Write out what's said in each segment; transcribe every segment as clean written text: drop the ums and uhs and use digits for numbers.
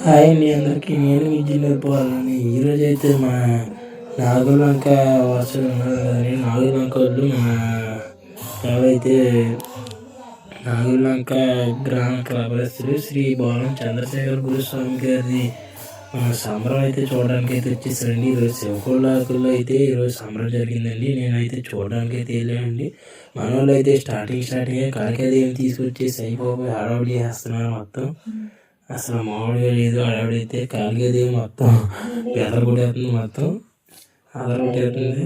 Hi అండి అందరికీ. నేను మీ జిన్నూరు పోవాలని ఈరోజు అయితే మా నాగులంక వాసులు ఉన్నారు కదండి. నాగులంక వాళ్ళు ఎవరైతే నాగులంక గ్రామ క్లబస్తులు శ్రీ బోనం చంద్రశేఖర్ గురుస్వామి గారిది సంబరం అయితే చూడడానికి అయితే వచ్చేసారండి. ఈరోజు శివకొల్లాకుల్లో అయితే ఈరోజు సంబరం జరిగిందండి. నేనైతే చూడడానికి అయితే వెళ్ళానండి. మన వాళ్ళు అయితే స్టార్టింగ్ కాళికాదేవిని తీసుకొచ్చేసి అయిపోయి హడావుడి చేస్తున్నారు మొత్తం. అసలు మామూలుగా లేదు. ఆవిడైతే కాళికాదేవి మొత్తం బెదరగొట్టేస్తుంది, మొత్తం అదరగొట్టేస్తుంది.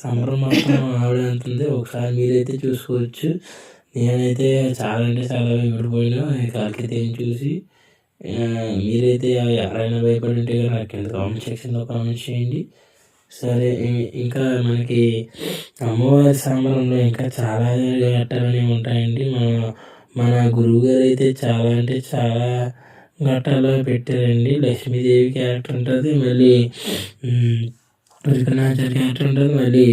సంబరం మొత్తం ఆవిడ అంటుంది. ఒకసారి మీరైతే చూసుకోవచ్చు. నేనైతే చాలా అంటే చాలా భయపడిపోయినా కాళికాదేవిని చూసి. మీరైతే ఎవరైనా భయపడి ఉంటే నాకు కింద కామెంట్ సెక్షన్లో కామెంట్ చేయండి. సరే, ఇంకా మనకి అమ్మవారి సంబరంలో ఇంకా చాలా ఘట్టాలు ఉంటాయండి. మన గురువుగారు అయితే చాలా అంటే చాలా ఘట్టాలు పెట్టారండి. లక్ష్మీదేవి క్యారెక్టర్ ఉంటుంది, మళ్ళీ వికనాచార్య క్యారెక్టర్ ఉంటుంది, మళ్ళీ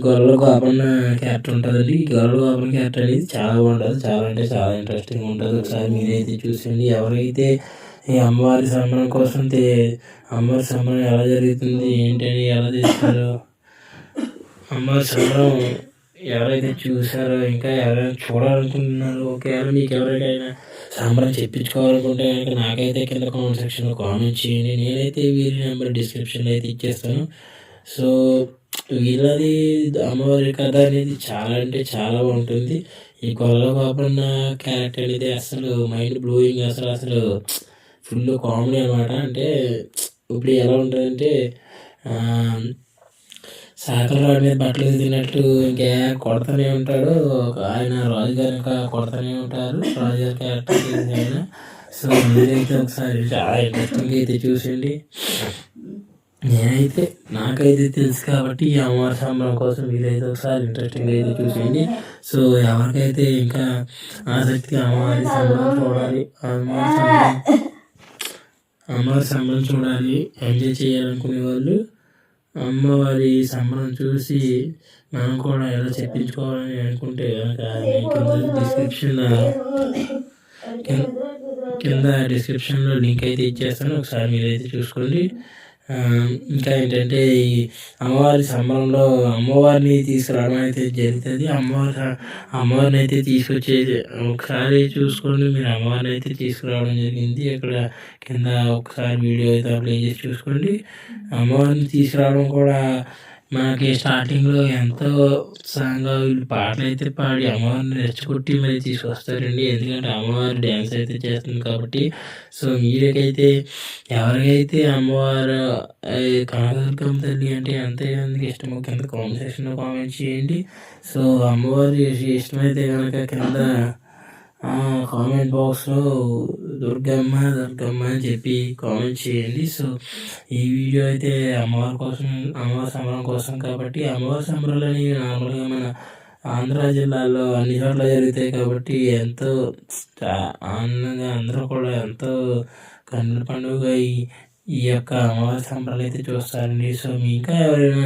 గొర్రెల గోపన్న క్యారెక్టర్ ఉంటుందండి. ఈ గొర్రెల గోపన్న క్యారెక్టర్ అనేది చాలా బాగుంటుంది, చాలా అంటే చాలా ఇంట్రెస్టింగ్ ఉంటుంది. ఒకసారి మీరైతే చూసండి. ఎవరైతే ఈ అమ్మవారి సంబరం కోసం అమ్మవారి సంబరం ఎలా జరుగుతుంది ఏంటని ఎలా చేస్తారు, అమ్మవారి సంబరం ఎవరైతే చూసారో, ఇంకా ఎవరైనా చూడాలనుకుంటున్నారో, ఒకవేళ మీకు ఎవరికైనా సంబరం చెప్పించుకోవాలనుకుంటే కనుక నాకైతే కింద కామెంట్ సెక్షన్లో కామెంట్ చేయండి. నేనైతే వీరి నెంబర్ డిస్క్రిప్షన్లో అయితే ఇచ్చేస్తాను. సో వీళ్ళది అమ్మవారి కథ అనేది చాలా అంటే చాలా బాగుంటుంది. ఈ గొల్ల గోపన్న క్యారెక్టర్ అనేది అసలు మైండ్ బ్లోయింగ్, అసలు ఫుల్ కామెడీ అనమాట. అంటే ఇప్పుడు ఎలా ఉంటుందంటే సాకల వాడి మీద బట్టలు తిన్నట్టు ఇంకా కొడతానే ఉంటాడు ఆయన. రాజుగారు ఇంకా కొడతానే ఉంటారు, రాజుగారి క్యారెక్టర్ ఆయన. సో మీరైతే ఒకసారి చాలా ఇంట్రెస్టింగ్ అయితే చూసండి. నాకైతే తెలుసు కాబట్టి ఈ అమ్మవారి సంబరం కోసం మీరైతే ఒకసారి ఇంట్రెస్టింగ్ అయితే చూసేయండి. సో ఎవరికైతే ఇంకా ఆసక్తి అమ్మవారి సంబరం చూడాలి, అమ్మవారి సంబరం చూడాలి, ఎంజాయ్ చేయాలనుకునే వాళ్ళు అమ్మవారి సంబరం చూసి మనం కూడా ఎలా చెప్పించుకోవాలని అనుకుంటే కింద డిస్క్రిప్షన్లో లింక్ అయితే ఇచ్చేస్తాను. ఒకసారి మీరైతే చూసుకోండి. ఇంకా ఏంటంటే ఈ అమ్మవారి సంబరంలో అమ్మవారిని తీసుకురావడం అయితే జరుగుతుంది. అమ్మవారిని అయితే తీసుకొచ్చేది ఒకసారి చూసుకోండి. మీరు అమ్మవారిని అయితే తీసుకురావడం జరిగింది. ఇక్కడ కింద ఒకసారి వీడియో అయితే ప్లే చేసి చూసుకోండి. అమ్మవారిని తీసుకురావడం కూడా మనకి స్టార్టింగ్లో ఎంతో ఉత్సాహంగా వీళ్ళు పాటలు అయితే పాడి అమ్మవారిని రెచ్చగొట్టి మరి తీసుకొస్తారండి. ఎందుకంటే అమ్మవారి డ్యాన్స్ అయితే చేస్తుంది కాబట్టి. సో మీరైతే ఎవరికైతే అమ్మవారు కనకదుర్గమ్మ తల్లి అంటే ఎంతమందికి ఇష్టమో కింద కామెంట్ సెక్షన్లో కామెంట్ చేయండి. సో అమ్మవారి ఇష్టమైతే కనుక కింద కామెంట్ బాక్స్లో దుర్గమ్మ అని చెప్పి కామెంట్ చేయండి. సో ఈ వీడియో అయితే అమ్మవారి సంబరం కోసం కాబట్టి. అమ్మవారి సంబరాలు అనేవి నార్మల్గా మన ఆంధ్ర జిల్లాలో అన్ని చోట్ల జరుగుతాయి కాబట్టి ఎంతో ఆనందంగా అందరూ కూడా ఎంతో కన్నుల పండుగ ఈ యొక్క అమ్మవారి సంబరాలు అయితే చూస్తారండి. సో మీ ఇంకా ఎవరైనా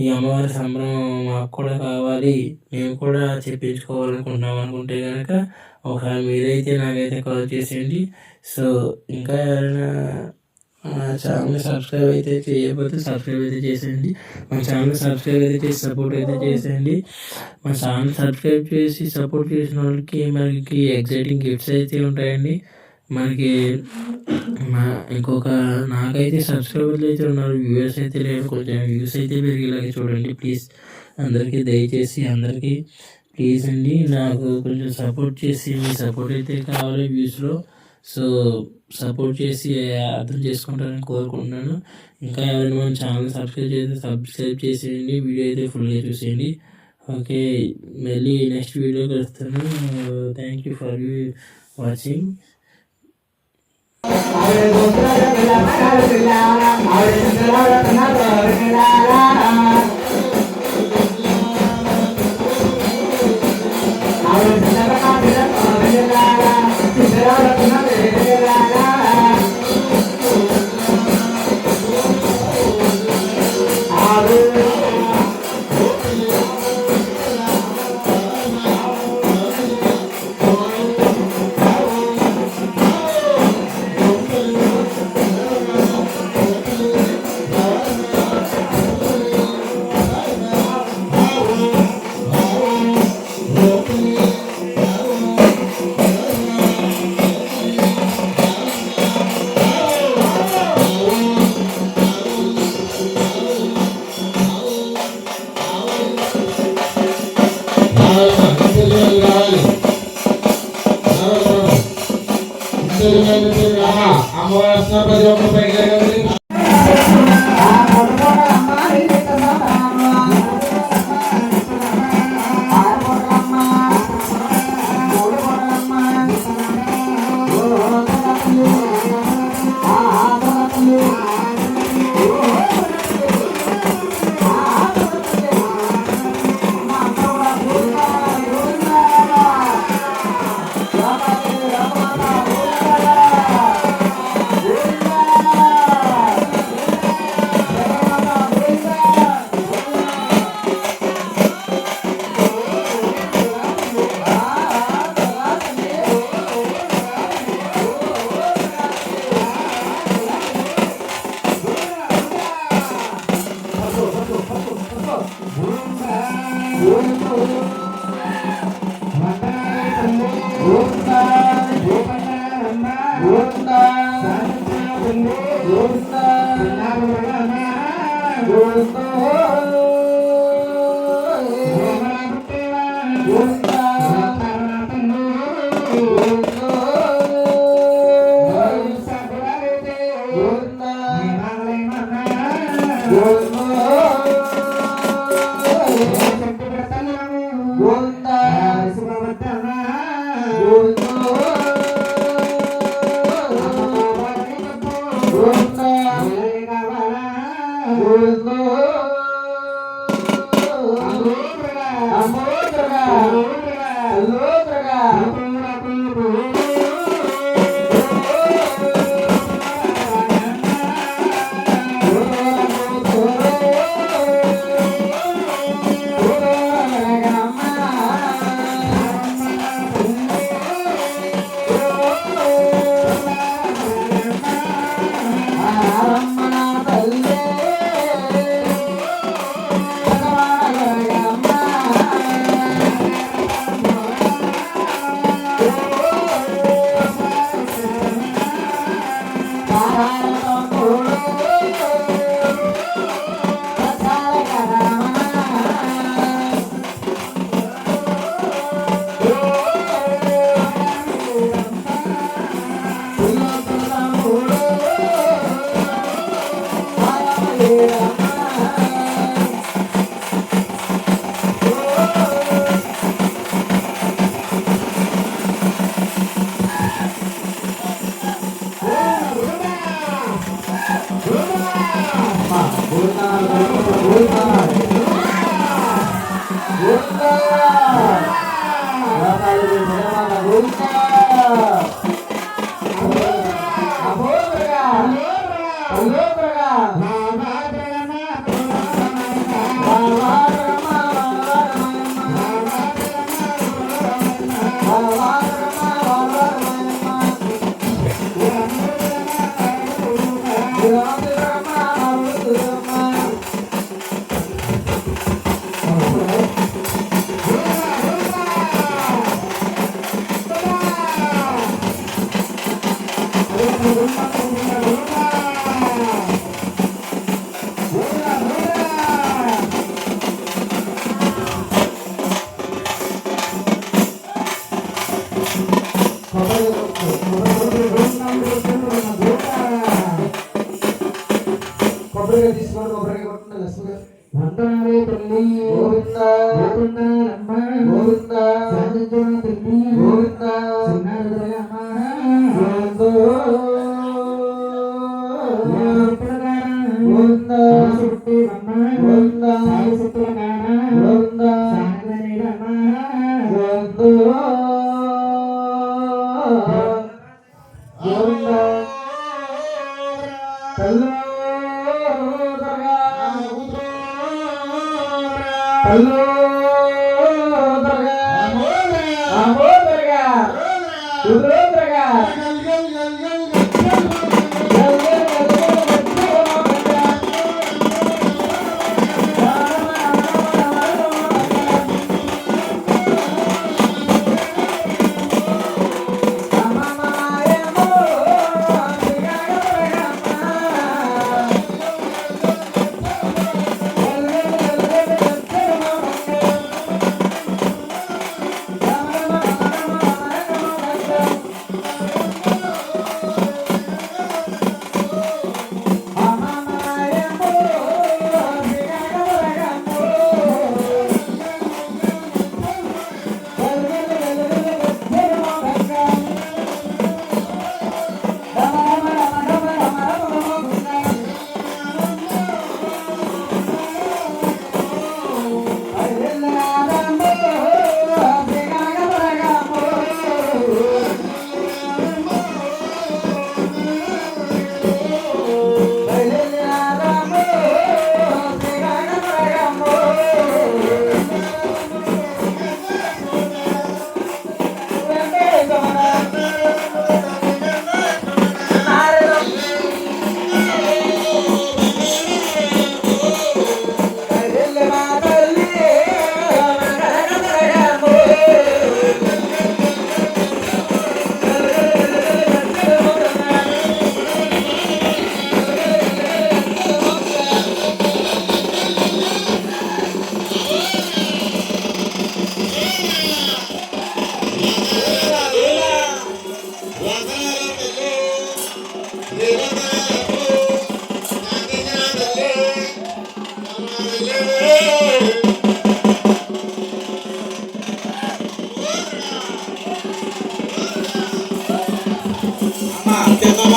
ఈ అమ్మవారి సంబరం మాకు కూడా కావాలి, మేము కూడా చెప్పించుకోవాలనుకుంటున్నాం అనుకుంటే కనుక ఒకసారి మీరైతే నాకైతే కాల్ చేసేయండి. సో ఇంకా ఎవరైనా ఛానల్ సబ్స్క్రైబ్ అయితే చేయకపోతే సబ్స్క్రైబ్ అయితే చేసేయండి. మన ఛానల్ సబ్స్క్రైబ్ అయితే చేసి సపోర్ట్ అయితే చేసేయండి. మన ఛానల్ సబ్స్క్రైబ్ చేసి సపోర్ట్ చేసిన వాళ్ళకి మనకి ఎగ్జైటింగ్ గిఫ్ట్స్ అయితే ఉంటాయండి. మనకి నాకైతే సబ్స్క్రైబర్లు అయితే ఉన్నారు, వ్యూవర్స్ అయితే లేరు. కొంచెం వ్యూస్ అయితే పెరిగేలాగా చూడండి ప్లీజ్. అందరికీ దయచేసి అందరికీ ప్లీజ్ అండి, నాకు కొంచెం సపోర్ట్ చేసి మీ సపోర్ట్ అయితే కావాలి వ్యూస్లో. సో సపోర్ట్ చేసి అర్థం చేసుకుంటారని కోరుకుంటున్నాను. ఇంకా ఎవరైనా మన ఛానల్ సబ్స్క్రైబ్ చేసేయండి. వీడియో అయితే ఫుల్గా చూసేయండి. ఓకే, మళ్ళీ నెక్స్ట్ వీడియో కలుస్తాను. Thank you for watching. అమ్మవారి ప్రతి ఒక్కరు పైకి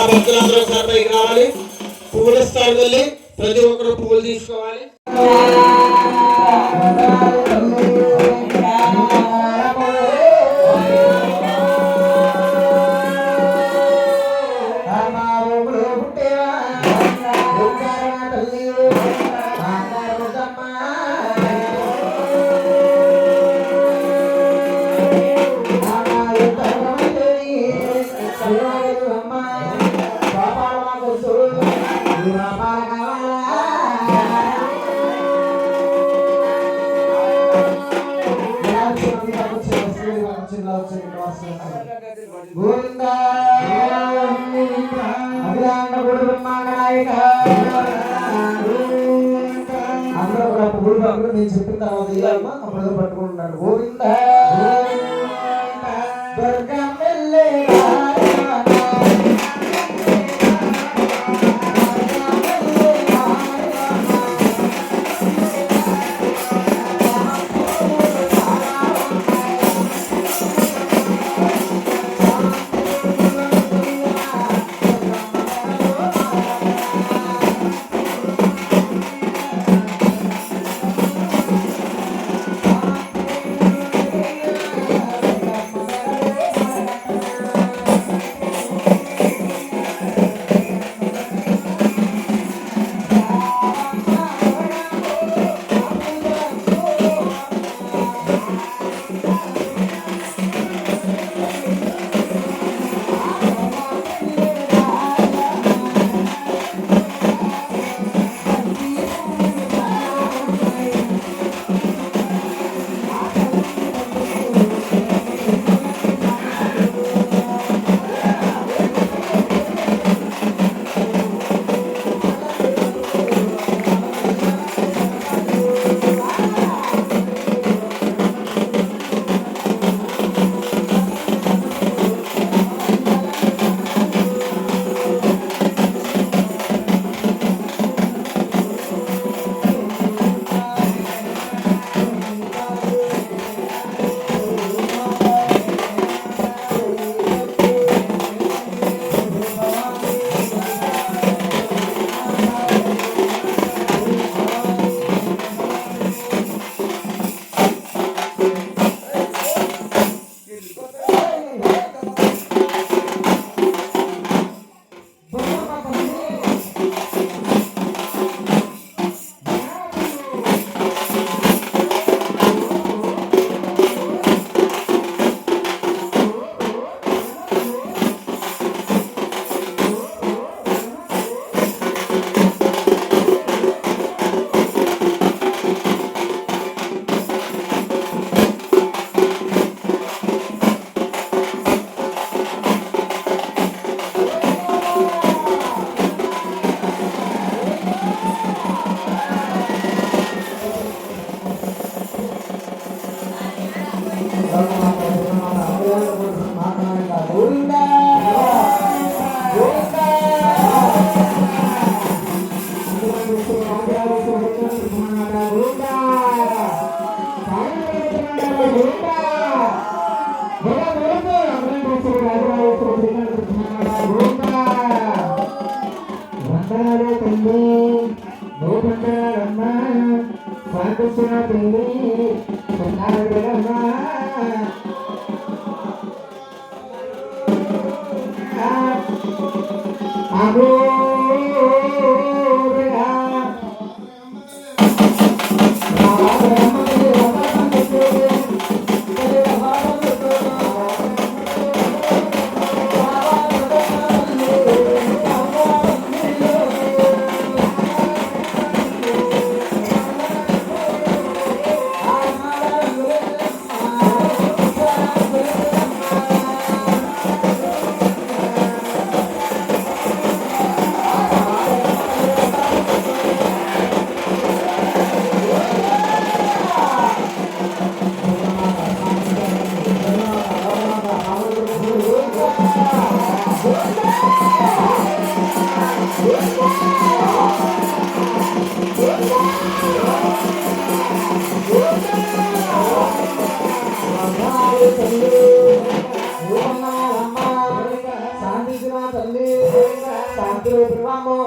భక్తులందరూ ఒకసారి పైకి రావాలి. పువ్వుల స్థాయికి వెళ్ళి ప్రతి ఒక్కరు పువ్వులు తీసుకోవాలి. అందరూ కూడా పువ్వులు పక్కన నేను చెప్పిన తర్వాత ఇయ్యాలమ్మా అప్పుడు పట్టుకుంటున్నాడు. గోవింద తల్లి శాంతి రూపమో